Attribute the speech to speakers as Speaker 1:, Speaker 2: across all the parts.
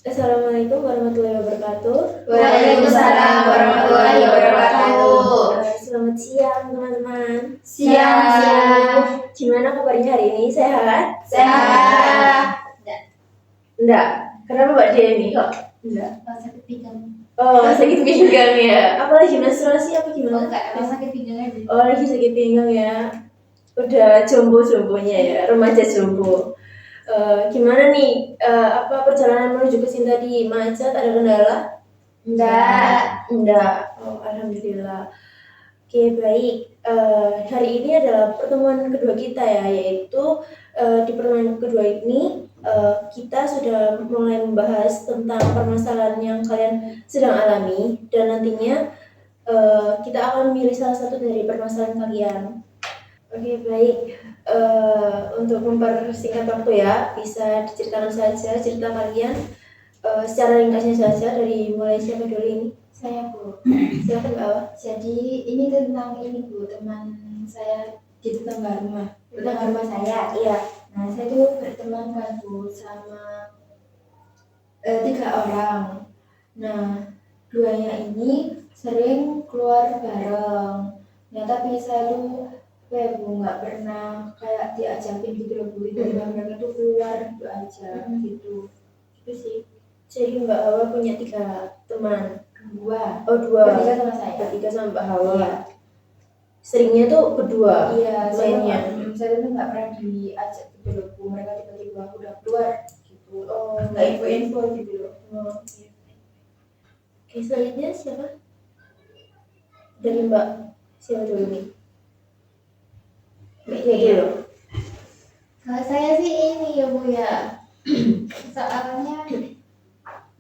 Speaker 1: Assalamualaikum warahmatullahi wabarakatuh.
Speaker 2: Waalaikumsalam warahmatullahi wabarakatuh.
Speaker 1: Selamat siang teman-teman.
Speaker 2: Siang.
Speaker 1: Gimana kabarnya hari ini? Sehat?
Speaker 2: Sehat.
Speaker 1: Enggak. Kenapa Mbak Deni kok? Enggak.
Speaker 2: Sakit pinggang.
Speaker 1: Oh, sakit pinggang ya. Apa lagi menstruasi apa gimana?
Speaker 2: Enggak, sakit pinggang aja.
Speaker 1: Oh, lagi sakit pinggang ya. Udah jombo-jombonya ya, remaja jombo. Gimana nih apa perjalanan menuju ke sini tadi, macet, ada kendala? Enggak. Oh, alhamdulillah. Oke, baik. Hari ini adalah pertemuan kedua kita ya, yaitu di pertemuan kedua ini kita sudah mulai membahas tentang permasalahan yang kalian sedang alami, dan nantinya kita akan memilih salah satu dari permasalahan kalian. Oke, baik. Untuk mempersingkat waktu ya, bisa diceritakan saja cerita kalian secara ringkasnya saja, dari mulai siapa dulu ini?
Speaker 2: Saya, Bu.
Speaker 1: Silakan Mbak Awa.
Speaker 2: Jadi ini tentang ini, Bu, teman saya di tetangga rumah saya.
Speaker 1: Iya.
Speaker 2: Nah, saya tuh berteman kan, Bu, sama 3 orang. Nah, 2-nya ini sering keluar bareng. Ya, tapi saya tuh Bu, nggak pernah kayak diajakin gitu loh, Bu. Mereka tuh keluar itu aja gitu. Itu sih.
Speaker 1: Jadi Mbak Hawa punya 3 teman.
Speaker 2: 2.
Speaker 1: Oh, 2.
Speaker 2: Bertiga sama saya.
Speaker 1: Bertiga sama Mbak Hawa.
Speaker 2: Iya.
Speaker 1: Seringnya tuh berdua.
Speaker 2: Iya,
Speaker 1: mainnya.
Speaker 2: saya tuh nggak pernah diajak gitu loh, Bu. Mereka tiba-tiba udah keluar gitu.
Speaker 1: Oh,
Speaker 2: nggak info gitu loh.
Speaker 1: Oh, iya. Oke, selanjutnya siapa? Dari Mbak siapa dulu nih? Mbak dulu.
Speaker 2: Kalau saya sih ini ya, Bu ya. Soalnya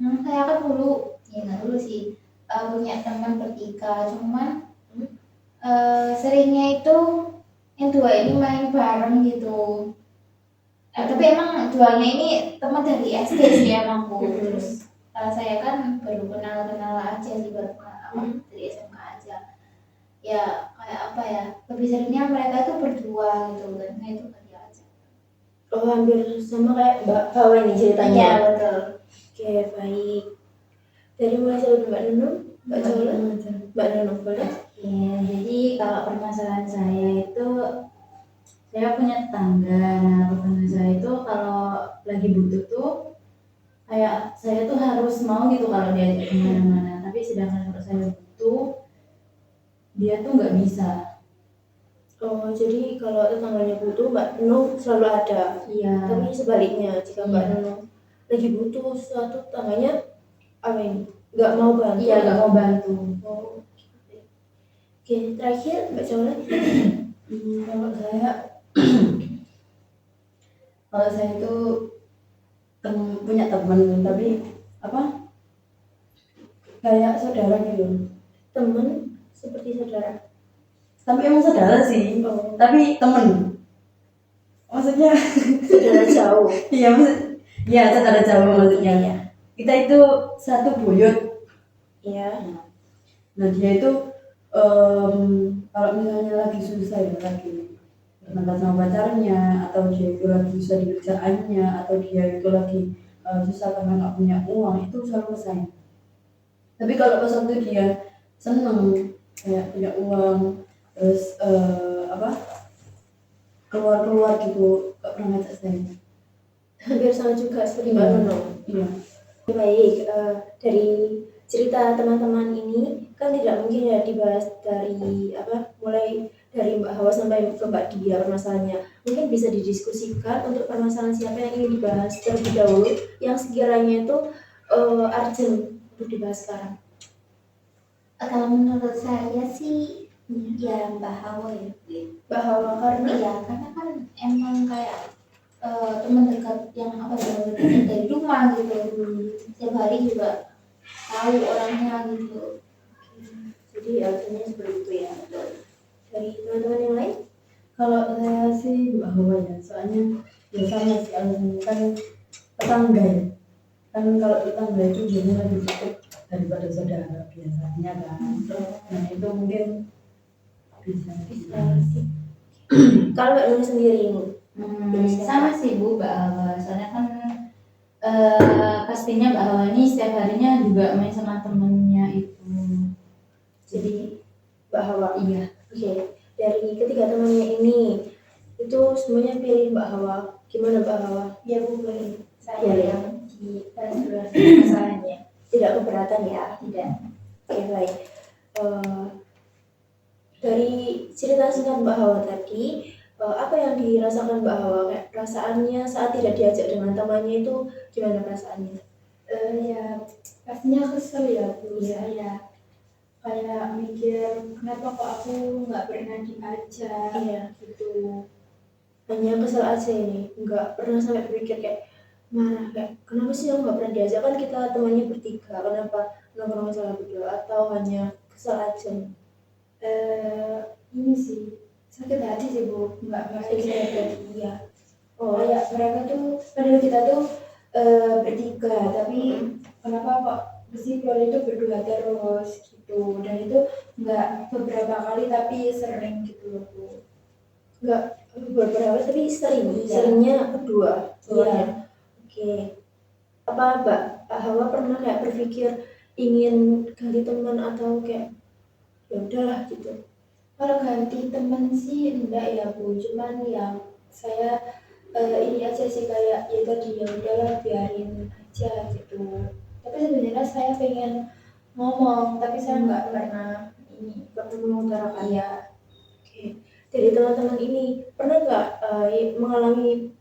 Speaker 2: saya kan dulu, ya nggak dulu sih, punya teman bertiga, cuman seringnya itu yang 2 ini main bareng gitu. Tapi emang 2-nya ini teman dari SD sih emang, Bu. Terus saya kan baru kenal aja sih, baru kenal dari SMK aja. Ya kayak apa ya, lebih seringnya mereka itu berdua gitu kan, nah itu kan diajak.
Speaker 1: Oh, hampir sama kayak Mbak Hawa ini ceritanya.
Speaker 2: Iya, betul.
Speaker 1: Oke, baik. Dari mulai siapa, Mbak Nunung? Mbak Jola? Mbak Nunung, boleh?
Speaker 2: Iya, jadi kalau permasalahan saya itu, saya punya tetangga. Nah, tetangga saya itu kalau lagi butuh tuh kayak saya tuh harus mau gitu kalau diajak kemana-mana. Tapi sedangkan kalau saya butuh, dia tuh nggak bisa.
Speaker 1: Oh, jadi kalau tetangganya butuh, Mbak Nunung selalu ada.
Speaker 2: Iya.
Speaker 1: Tapi sebaliknya, jika Mbak Nunung lagi butuh sesuatu, tetangganya apa ini? Nggak mau bantu?
Speaker 2: Iya, nggak mau bantu.
Speaker 1: Oh. Oke, terakhir Mbak Jola.
Speaker 2: Kalau saya itu punya teman, tapi apa? Kayak saudara gitu.
Speaker 1: Teman seperti saudara.
Speaker 2: Tapi emang saudara sih.
Speaker 1: Oh.
Speaker 2: Tapi teman. Maksudnya
Speaker 1: saudara jauh.
Speaker 2: Iya, saudara jauh maksudnya ya. Kita itu satu buyut.
Speaker 1: Iya.
Speaker 2: Nah, dia itu kalau misalnya lagi susah ya, lagi bertengkar sama pacarnya, atau dia itu lagi susah di kerjaannya, atau dia itu lagi susah karena nggak punya uang, itu selalu saya. Tapi kalau pas waktu dia seneng kayak punya uang, terus keluar gitu, nggak pernah ngajak saya.
Speaker 1: Hampir sama juga seperti Mbak Nunung.
Speaker 2: Iya.
Speaker 1: Baik, dari cerita teman-teman ini kan tidak mungkin ya dibahas dari mulai dari Mbak Hawa sampai ke Mbak Dia permasalahannya. Mungkin bisa didiskusikan untuk permasalahan siapa yang ingin dibahas terlebih dahulu, yang sekiranya itu urgent untuk dibahas sekarang.
Speaker 2: Kalau menurut saya sih ya Mbak Hawa ya.
Speaker 1: Mbak Hawa karena
Speaker 2: karena kan emang kayak teman dekat yang dekat dari rumah gitu. Setiap hari juga tahu orangnya gitu.
Speaker 1: Jadi artinya seperti itu ya. Dari teman-teman yang lain?
Speaker 2: Kalau saya sih Mbak Hawa ya, soalnya ya sama sih, kan tetangga ya. Kan kalau tetangga itu biasanya lebih dekat daripada saudara biasanya kan. Nah itu mungkin bisa
Speaker 1: sih. Kalau Mbak Nunung sendiri ini?
Speaker 2: Sama sih Bu, Mbak Hawa. Soalnya kan
Speaker 3: pastinya Mbak Hawa ini setiap harinya juga main sama temennya itu.
Speaker 1: Jadi Mbak Hawa.
Speaker 3: Iya.
Speaker 1: Oke, dari ketiga temannya ini itu semuanya pilih Mbak Hawa. Gimana Mbak Hawa?
Speaker 2: Ya Bu, boleh. Saya
Speaker 1: Boleh.
Speaker 2: yang dibalas duluan masalahnya.
Speaker 1: Tidak keberatan ya?
Speaker 2: Tidak.
Speaker 1: Oke, baik. Dari cerita singkat Mbak Hawa tadi, apa yang dirasakan Mbak Hawa? Kayak perasaannya saat tidak diajak dengan temannya itu gimana perasaannya?
Speaker 2: Ya pastinya kesel ya Bu.
Speaker 1: Iya.
Speaker 2: Saya kayak mikir kenapa kok aku nggak pernah diajak
Speaker 1: Iya.
Speaker 2: gitu.
Speaker 1: Hanya kesel aja ini, nggak pernah sampai berpikir kayak marah kayak kenapa sih aku nggak pernah diajak, kan kita temannya bertiga, kenapa nongkrong salah berdua, atau hanya kesel aja?
Speaker 2: Ini sih sakit hati sih Bu, nggak
Speaker 1: Sakit hati.
Speaker 2: Iya.
Speaker 1: Oh,
Speaker 2: Kayak mereka tuh padahal kita tuh bertiga, tapi kenapa kok mesti keluar itu berdua terus gitu, dan itu nggak beberapa kali tapi sering gitu loh Bu.
Speaker 1: nggak beberapa tapi sering,
Speaker 2: Iya.
Speaker 1: seringnya berdua.
Speaker 2: Iya.
Speaker 1: Oke. Apa Mbak Hawa pernah kayak berpikir ingin ganti teman atau kayak ya udahlah gitu?
Speaker 2: Kalau ganti temen sih enggak ya Bu, cuman yang saya ini aja sih kayak ya tadi ya udahlah biarin aja gitu. Tapi sebenarnya saya pengen ngomong, tapi saya nggak pernah ini.
Speaker 1: Pernah mengutarakan?
Speaker 2: Iya.
Speaker 1: Oke. Dari teman-teman ini pernah nggak mengalami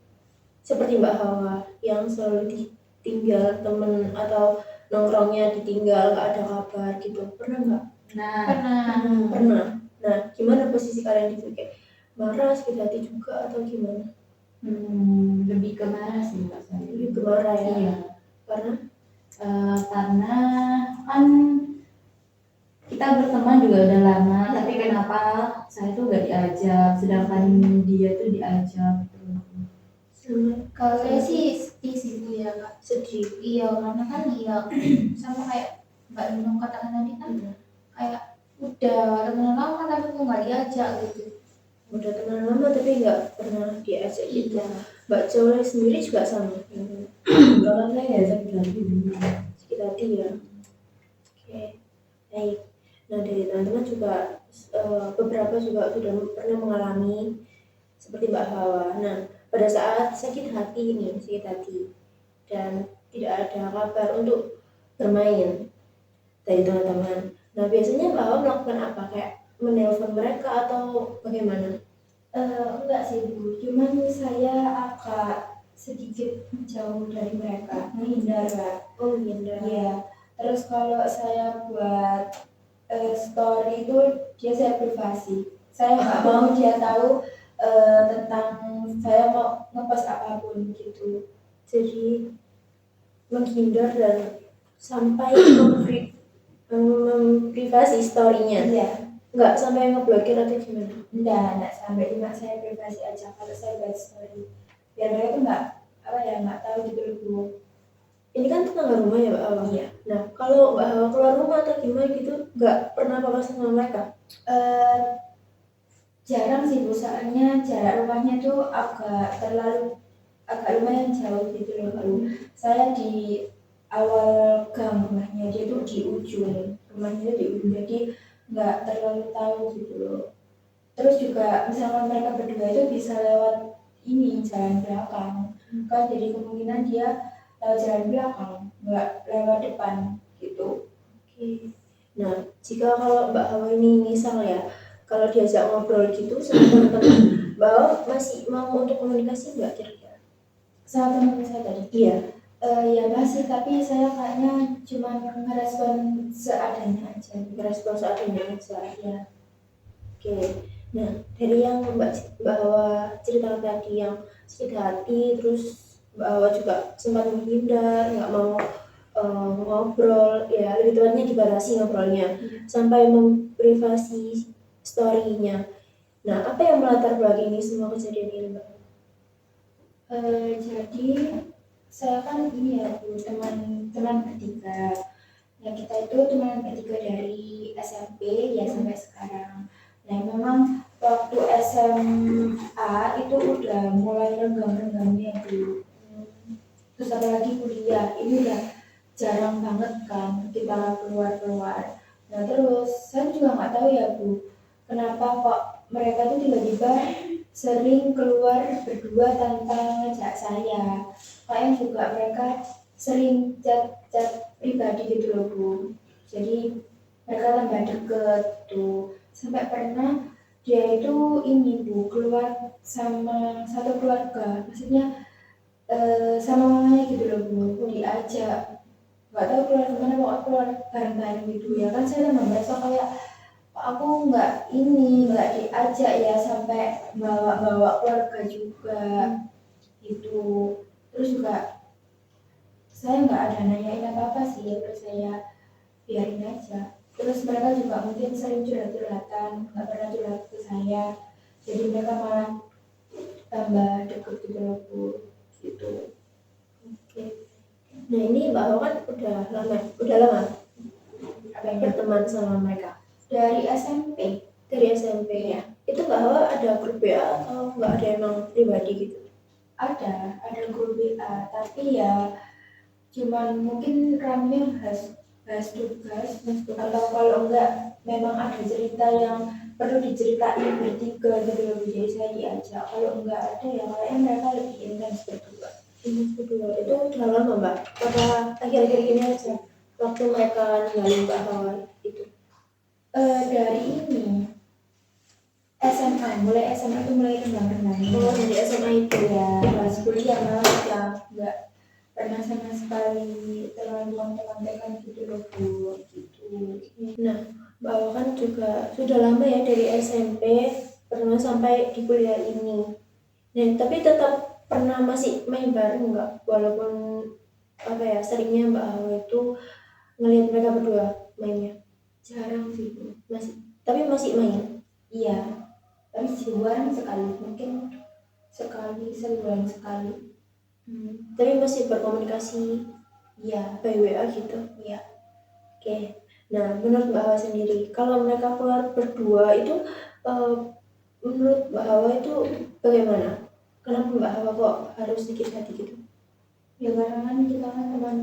Speaker 1: seperti Mbak Hawa yang selalu ditinggal temen atau nongkrongnya ditinggal, nggak ada kabar gitu? Pernah nggak?
Speaker 3: Nah,
Speaker 1: Pernah. Nah, gimana posisi kalian di situ? Kayak marah, sakit hati juga atau gimana?
Speaker 3: lebih ke marah sih Mbak saya.
Speaker 1: Lebih ke marah ya?
Speaker 3: Iya.
Speaker 1: Karena
Speaker 3: Karena kan kita berteman juga udah lama, tapi kenapa saya tuh nggak diajak, sedangkan dia tuh diajak gitu.
Speaker 2: Kalau saya sih sedih sih Bu ya Kak.
Speaker 1: sedih.
Speaker 2: Iya, karena kan iya sama kayak Mbak Nunung katakan tadi kan kayak udah temen lama tapi kok nggak diajak gitu.
Speaker 1: Udah teman lama tapi nggak pernah diajak gitu. Mbak Jola sendiri juga sama.
Speaker 3: Kalau saya ya sakit hati dulu.
Speaker 1: Sakit hati ya. Oke, baik. Nah, dari teman-teman juga beberapa juga sudah pernah mengalami seperti Mbak Hawa. Nah, pada saat sakit hati dan tidak ada kabar untuk bermain dari teman-teman. Nah, biasanya Mbak Hawa melakukan apa? Kayak menelpon mereka atau bagaimana?
Speaker 2: Enggak sih Bu, cuman saya agak sedikit jauh dari mereka, menghindar Kak.
Speaker 1: Oh, menghindar.
Speaker 2: Iya. Terus kalau saya buat story itu dia saya privasi. Saya nggak mau dia tahu tentang saya mau ngepost apapun gitu.
Speaker 1: Jadi menghindar dan sampai memprivasi story-nya.
Speaker 2: Iya.
Speaker 1: Nggak sampai ngeblokir atau gimana?
Speaker 2: Enggak sampai, cuma saya privasi aja kalau saya buat story. Biar mereka tuh nggak tahu gitu loh Bu.
Speaker 1: Ini kan tetangga rumah ya Mbak Hawa?
Speaker 2: Iya.
Speaker 1: Nah, kalau Mbak Hawa keluar rumah atau gimana gitu, nggak pernah apa-apa sama mereka?
Speaker 2: Jarang sih Bu, soalnya jarak rumahnya tuh agak lumayan jauh gitu loh Bu. Saya di awal gang rumahnya, dia tuh di ujung rumahnya, di ujung, jadi nggak terlalu tahu gitu loh. Terus juga misalkan mereka berdua itu bisa lewat ini jalan belakang, kan jadi kemungkinan dia lewat jalan belakang, nggak lewat depan gitu.
Speaker 1: Oke. Nah, jika kalau Mbak Hawa ini misal ya, kalau diajak ngobrol gitu sama teman-teman, Mbak Hawa masih mau untuk komunikasi nggak kira-kira?
Speaker 2: Sama teman saya tadi.
Speaker 1: Iya.
Speaker 2: Ya masih, tapi saya kayaknya cuma ngerespon seadanya aja.
Speaker 1: Merespon seadanya aja.
Speaker 2: Ya.
Speaker 1: Oke. Nah, dari yang Mbak Hawa cerita tadi yang sakit hati, terus Mbak Hawa juga sempat menghindar, nggak mau ngobrol, ya lebih tepatnya dibatasi ngobrolnya, sampai memprivasi story-nya. Nah, apa yang melatar belakangi semua kejadian ini, Mbak?
Speaker 2: Jadi saya kan ini ya Bu, teman bertiga. Ya kita itu teman bertiga dari SMP ya sampai sekarang. Nah memang waktu SMA itu udah mulai renggang-renggangnya Bu. terus apalagi kuliah ini udah jarang banget kan kita keluar-keluar. Nah terus saya juga nggak tahu ya Bu, kenapa kok mereka tuh tiba-tiba sering keluar berdua tanpa ngajak saya. Kayaknya juga mereka sering chat-chat pribadi gitu loh Bu. Jadi mereka tambah deket tuh. Sampai pernah dia itu ini Bu, keluar sama satu keluarga. Maksudnya sama mamanya gitu loh Bu, diajak nggak tahu keluar kemana, pokoknya keluar bareng-bareng gitu ya kan. Saya tambah merasa kayak kok aku nggak diajak ya, sampai bawa-bawa keluarga juga gitu. Terus juga saya nggak ada nanyain apa-apa sih, ya udah saya biarin aja. Terus mereka juga mungkin sering curhat-curhatan, nggak pernah curhat ke saya, jadi mereka malah tambah deket gitu loh Bu, gitu.
Speaker 1: Oke. Nah ini Mbak Hawa kan udah lama
Speaker 2: Apa yang
Speaker 1: berteman sama mereka
Speaker 2: dari SMP?
Speaker 1: dari SMP ya. Itu Mbak Hawa ada grup WA atau nggak ada emang pribadi gitu?
Speaker 2: Ada grup WA, tapi ya cuman mungkin ramenya bahas tugas, atau kalau enggak memang ada cerita yang perlu diceritain bertiga gitu loh, jadi saya diajak. Kalau enggak ada ya kayaknya mereka lebih intens berdua.
Speaker 1: Ini kedua itu udah lama Mbak? Apa akhir-akhir ini aja waktu mereka ninggalin Mbak Hawa itu?
Speaker 2: Dari ini SMA, mulai SMA itu mulai renggang-renggang.
Speaker 1: Oh dari SMA itu
Speaker 2: Ya, pas kuliah malah ya enggak pernah sama sekali terlalu kontak-kontakan gitu loh Bu, gitu.
Speaker 1: Nah, Mbak Awa kan juga sudah lama ya dari SMP pernah sampai di kuliah ini. Nah, tapi tetap pernah masih main bareng nggak? Walaupun apa ya seringnya Mbak Awa itu ngelihat mereka berdua mainnya
Speaker 2: Jarang sih Bu.
Speaker 1: tapi masih main.
Speaker 2: Iya, tapi sebulan sekali, mungkin sekali sebulan sekali.
Speaker 1: Tapi masih berkomunikasi
Speaker 2: Iya,
Speaker 1: by WA gitu.
Speaker 2: iya.
Speaker 1: Oke. Nah, menurut Mbak Hawa sendiri, kalau mereka keluar berdua itu eh, menurut Mbak Hawa itu bagaimana? Kenapa Mbak Hawa kok harus sakit hati gitu?
Speaker 2: Ya karena kan kita kan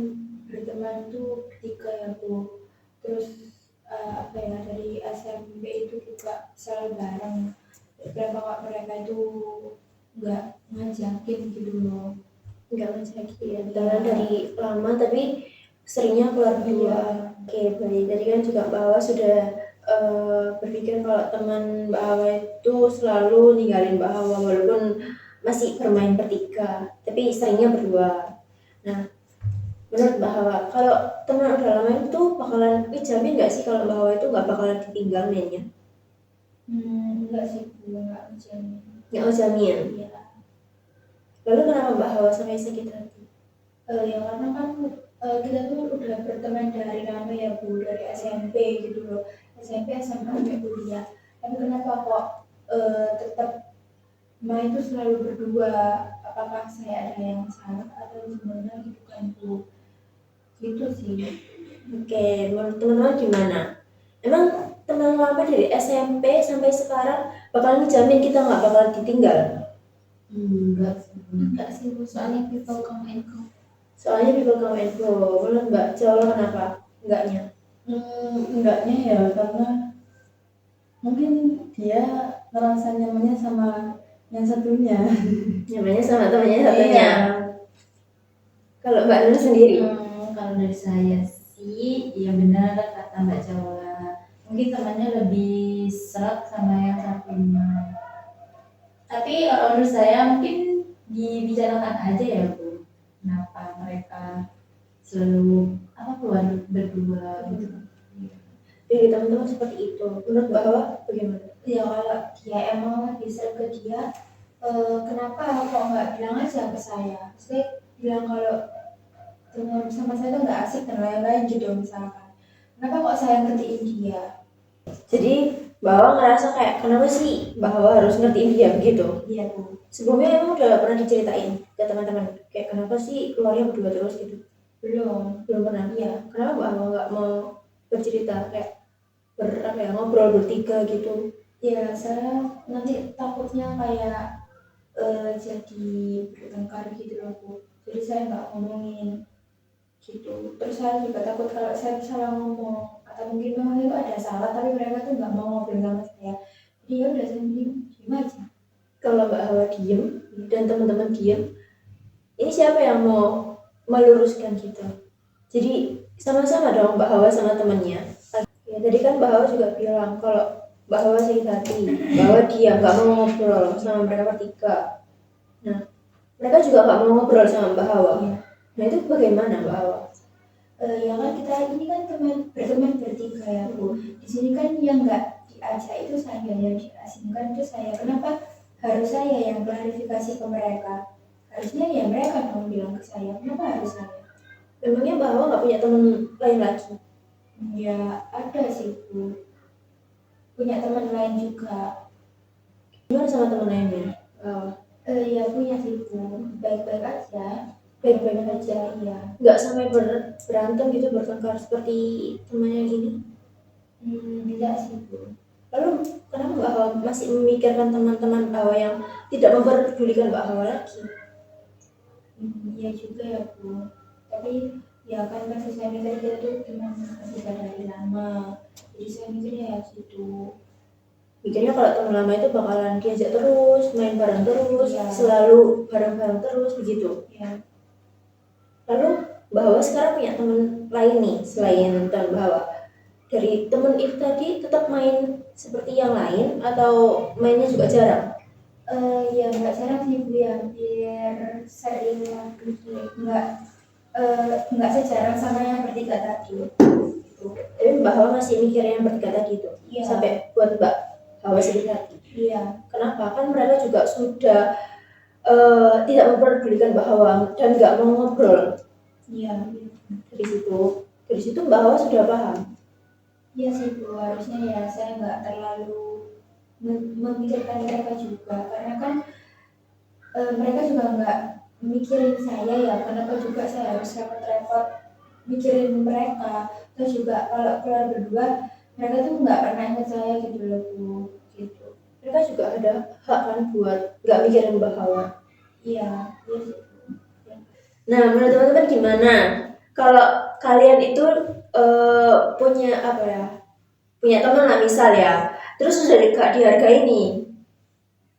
Speaker 2: berteman tuh bertiga ya Bu. Terus apa ya, dari SMP itu juga selalu bareng. Kenapa kok mereka itu nggak ngajakin gitu loh.
Speaker 1: Enggak lagi ya, karena dari lama tapi seringnya keluar berdua. Oke, baik. Tadi kan juga Mbak Hawa sudah berpikir kalau teman Mbak Hawa itu selalu ninggalin Mbak Hawa walaupun masih bermain bertiga, tapi seringnya berdua. Nah, menurut Mbak Hawa, kalau teman udah lama itu bakalan dijamin nggak sih kalau Mbak Hawa itu nggak bakalan ditinggal mainnya?
Speaker 2: Enggak sih Bu, enggak menjamin.
Speaker 1: Nggak jamin.
Speaker 2: Iya.
Speaker 1: Lalu kenapa Mbak Hawa sampai sakit hati?
Speaker 2: Ya karena kan kita tuh udah berteman dari lama ya Bu, dari SMP gitu loh, SMP SMA sampai kuliah. Tapi kenapa kok tetap main itu selalu berdua? Apakah saya ada yang salah atau gimana gitu kan Bu? Gitu sih.
Speaker 1: Oke, menurut teman-teman gimana? Emang teman lama dari SMP sampai sekarang bakal ngejamin kita nggak bakal ditinggal?
Speaker 2: Enggak sih Bu, soalnya people come and go.
Speaker 1: Soalnya people come and go. Menurut Mbak Jawa kenapa? Enggaknya?
Speaker 3: Enggaknya ya karena mungkin dia ngerasa nyamannya sama yang satunya.
Speaker 1: Nyamannya sama temannya satunya.
Speaker 3: Iya.
Speaker 1: Kalau Mbak Nur sendiri?
Speaker 3: Kalau dari saya sih, ya benar kata Mbak Jawa. Mungkin temannya lebih serak sama yang satunya. Tapi kalau menurut saya mungkin dibicarakan aja ya Bu. Kenapa mereka selalu keluar berdua gitu.
Speaker 1: Dari teman-teman seperti itu. Menurut Mbak Hawa bagaimana?
Speaker 2: Ya kalau dia emang lagi sering ke dia, kenapa kok nggak bilang aja ke saya? Saya bilang kalau teman sama saya tuh nggak asik dan lain-lain gitu misalkan. Kenapa kok saya ngertiin dia?
Speaker 1: Jadi Mbak Hawa ngerasa kayak kenapa sih Mbak Hawa harus ngertiin dia begitu?
Speaker 2: Iya Bu.
Speaker 1: Sebelumnya emang udah pernah diceritain ke teman-teman kayak kenapa sih keluarnya berdua terus gitu? Belum pernah.
Speaker 2: Iya.
Speaker 1: Kenapa Mbak Hawa nggak mau bercerita kayak ngobrol bertiga gitu?
Speaker 2: Ya saya nanti takutnya kayak jadi bertengkar gitu loh Bu. jadi saya nggak ngomongin gitu. Terus saya juga takut kalau saya salah ngomong atau mungkin memang itu ada salah tapi mereka tuh nggak mau ngobrol sama saya, jadi ya udah saya mending diem aja.
Speaker 1: Kalau Mbak Hawa diem dan teman-teman diem, ini siapa yang mau meluruskan kita? Jadi sama-sama dong Mbak Hawa sama temannya. Ya, tadi kan Mbak Hawa juga bilang kalau Mbak Hawa sakit hati, Mbak Hawa diam, nggak mau ngobrol sama mereka bertiga. Nah, mereka juga nggak mau ngobrol sama Mbak Hawa.
Speaker 2: Iya.
Speaker 1: Nah itu bagaimana Mbak Hawa?
Speaker 2: Ya kan kita ini kan berteman bertiga ya Bu. Di sini kan yang nggak diajak itu saya, yang diasingkan itu saya. Kenapa harus saya yang klarifikasi ke mereka? Harusnya ya mereka dong bilang ke saya. Kenapa harus saya?
Speaker 1: Memangnya Mbak Hawa nggak punya teman lain lagi?
Speaker 2: Ya ada sih Bu. Punya teman lain juga.
Speaker 1: Gimana sama teman lainnya? Mbak Hawa?
Speaker 2: Ya punya sih Bu. Baik-baik aja.
Speaker 1: Baik-baik aja.
Speaker 2: Iya.
Speaker 1: Nggak sampai berantem gitu, bertengkar seperti temannya gini?
Speaker 2: Tidak sih Bu.
Speaker 1: Lalu kenapa Mbak Hawa masih memikirkan teman-teman Mbak Hawa yang tidak memperdulikan Mbak Hawa lagi?
Speaker 2: Iya juga ya Bu. Tapi ya kan kasus saya tadi kita tuh memang sudah dari lama. Jadi saya mikirnya ya gitu.
Speaker 1: Mikirnya kalau teman lama itu bakalan diajak terus, main bareng terus,
Speaker 2: Iya.
Speaker 1: selalu bareng-bareng terus begitu.
Speaker 2: Ya.
Speaker 1: Lalu Mbak Hawa sekarang punya teman lain nih selain teman Mbak Hawa. Dari teman itu tadi tetap main seperti yang lain atau mainnya juga jarang?
Speaker 2: Ya nggak jarang sih Bu, ya hampir sering nggak sejarang sama yang bertiga tadi. Gitu.
Speaker 1: Tapi Mbak Hawa masih mikir yang bertiga tadi itu?
Speaker 2: Iya.
Speaker 1: Sampai buat Mbak Hawa sedih hati.
Speaker 2: Iya.
Speaker 1: Kenapa? Kan mereka juga sudah tidak memperdulikan Mbak Hawa dan nggak mau ngobrol.
Speaker 2: Iya.
Speaker 1: Dari situ Mbak Hawa sudah paham.
Speaker 2: Iya sih Bu, harusnya ya saya nggak terlalu memikirkan mereka juga, karena kan mereka juga nggak mikirin saya ya, kenapa juga saya harus repot-repot mikirin mereka. Terus juga kalau keluar berdua mereka tuh nggak pernah ingat saya gitu loh Bu, gitu.
Speaker 1: Mereka juga ada hak kan buat nggak mikirin Mbak Hawa.
Speaker 2: Iya sih Bu.
Speaker 1: Nah, menurut teman-teman gimana kalau kalian itu punya apa ya? Punya teman lah misal ya, terus sudah gak dihargai nih.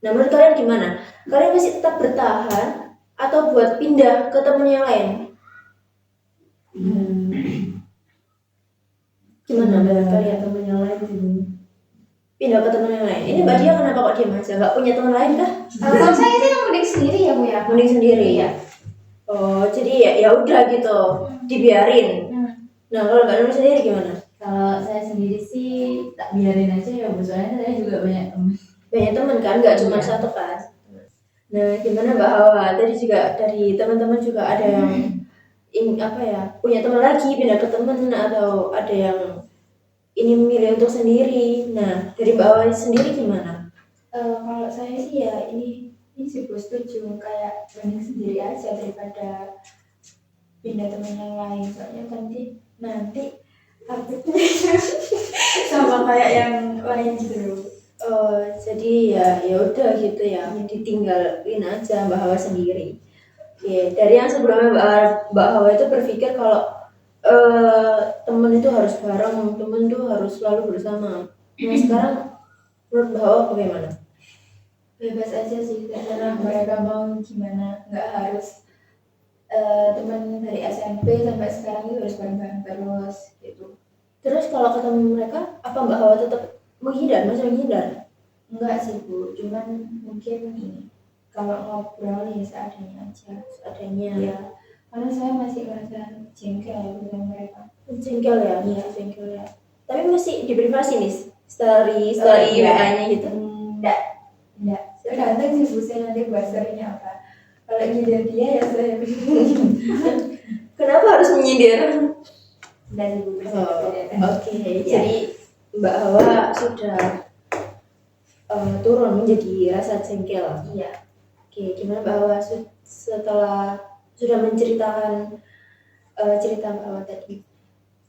Speaker 1: Nah, menurut kalian gimana? Kalian masih tetap bertahan atau buat pindah ke teman yang lain? Gimana menurut kalian?
Speaker 3: teman yang lain sih.
Speaker 1: Pindah ke teman yang lain. Ini Mbak Dia kenapa kok diam aja? Gak punya teman lain kah?
Speaker 2: Kalau saya sih yang mending sendiri ya Bu ya.
Speaker 1: Mending sendiri.
Speaker 2: Iya.
Speaker 1: Oh, jadi ya udah gitu, dibiarin. Nah, kalau Mbak Nur sendiri gimana?
Speaker 3: Kalau saya sendiri sih tak biarin aja ya Bu, soalnya saya juga banyak teman.
Speaker 1: Banyak teman kan, nggak cuma
Speaker 3: Iya.
Speaker 1: satu kan? Nah, gimana Mbak Hawa? Tadi juga dari teman-teman juga ada yang punya teman lagi, pindah ke teman, atau ada yang ini memilih untuk sendiri. Nah, dari Mbak Hawa sendiri gimana?
Speaker 2: Kalau saya sih ya ini sih gue setuju, kayak mending sendiri aja daripada pindah teman yang lain, soalnya nanti update sama kayak yang lain gitu.
Speaker 1: Jadi ya udah gitu ya, ditinggalin aja Mbak Hawa sendiri. Oke, dari yang sebelumnya Mbak Hawa itu berpikir kalau temen itu harus bareng, temen itu harus selalu bersama. Nah sekarang menurut Mbak Hawa bagaimana?
Speaker 2: Bebas aja sih, terserah mereka mau gimana, nggak harus teman dari SMP sampai sekarang itu harus bareng-bareng terus gitu.
Speaker 1: Terus kalau ketemu mereka, apa Mbak Hawa tetap menghindar, masih menghindar?
Speaker 2: Enggak sih Bu, cuman mungkin ini kalau ngobrol ya seadanya aja.
Speaker 1: Seadanya.
Speaker 2: Ya, karena saya masih merasa jengkel ya dengan mereka.
Speaker 1: Jengkel ya?
Speaker 2: Iya.
Speaker 1: Jengkel ya. Tapi masih di privasi nih, story
Speaker 2: Iya.
Speaker 1: WA-nya gitu.
Speaker 2: Enggak. Tergantung sih Bu, saya nanti buat story-nya apa. Kalau nyindir dia ya saya
Speaker 1: Kenapa harus menyindir?
Speaker 2: enggak sih Bu.
Speaker 1: Oke, jadi Mbak Hawa sudah turun menjadi rasa jengkel.
Speaker 2: Iya.
Speaker 1: Oke, gimana Mbak Hawa setelah sudah menceritakan cerita Mbak Hawa tadi?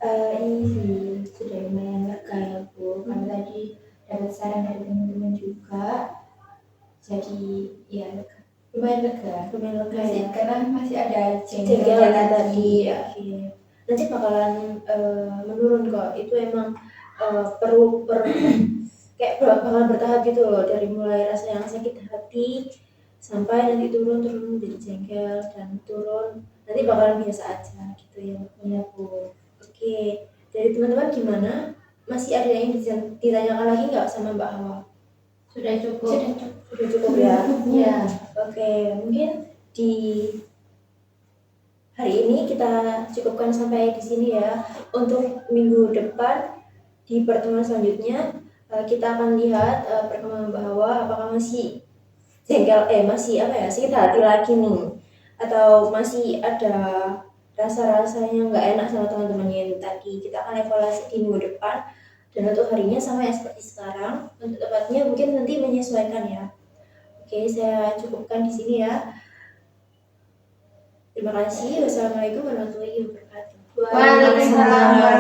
Speaker 2: Ini sih sudah lumayan lega ya Bu, karena tadi dapat saran dari teman-teman juga, jadi ya lega. lumayan lega.
Speaker 1: lumayan lega
Speaker 2: Masih,
Speaker 1: ya.
Speaker 2: karena masih ada
Speaker 1: Jengkelnya
Speaker 2: jengkelnya
Speaker 1: tadi.
Speaker 2: ya.
Speaker 1: Oke. Nanti bakalan menurun kok. Itu emang perlu kayak bakalan bertahap gitu loh, dari mulai rasa yang sakit hati sampai nanti turun menjadi jengkel dan turun nanti bakalan biasa aja gitu ya.
Speaker 3: Iya Bu.
Speaker 1: Oke, dari teman-teman gimana? Masih ada yang ingin ditanyakan lagi nggak sama Mbak Hawa?
Speaker 3: Sudah cukup.
Speaker 1: Sudah cukup ya.
Speaker 3: Iya.
Speaker 1: Oke, mungkin di hari ini kita cukupkan sampai di sini ya. Untuk minggu depan di pertemuan selanjutnya kita akan lihat perkembangan Mbak Hawa apakah masih masih apa ya, sakit hati lagi nih, atau masih ada rasa-rasa yang nggak enak sama teman-temannya yang tadi. Kita akan evaluasi di minggu depan, dan untuk harinya sama ya seperti sekarang. Untuk tempatnya mungkin nanti menyesuaikan ya. Oke, saya cukupkan di sini ya. Terima kasih. Wassalamualaikum warahmatullahi wabarakatuh.
Speaker 3: Waalaikumsalam.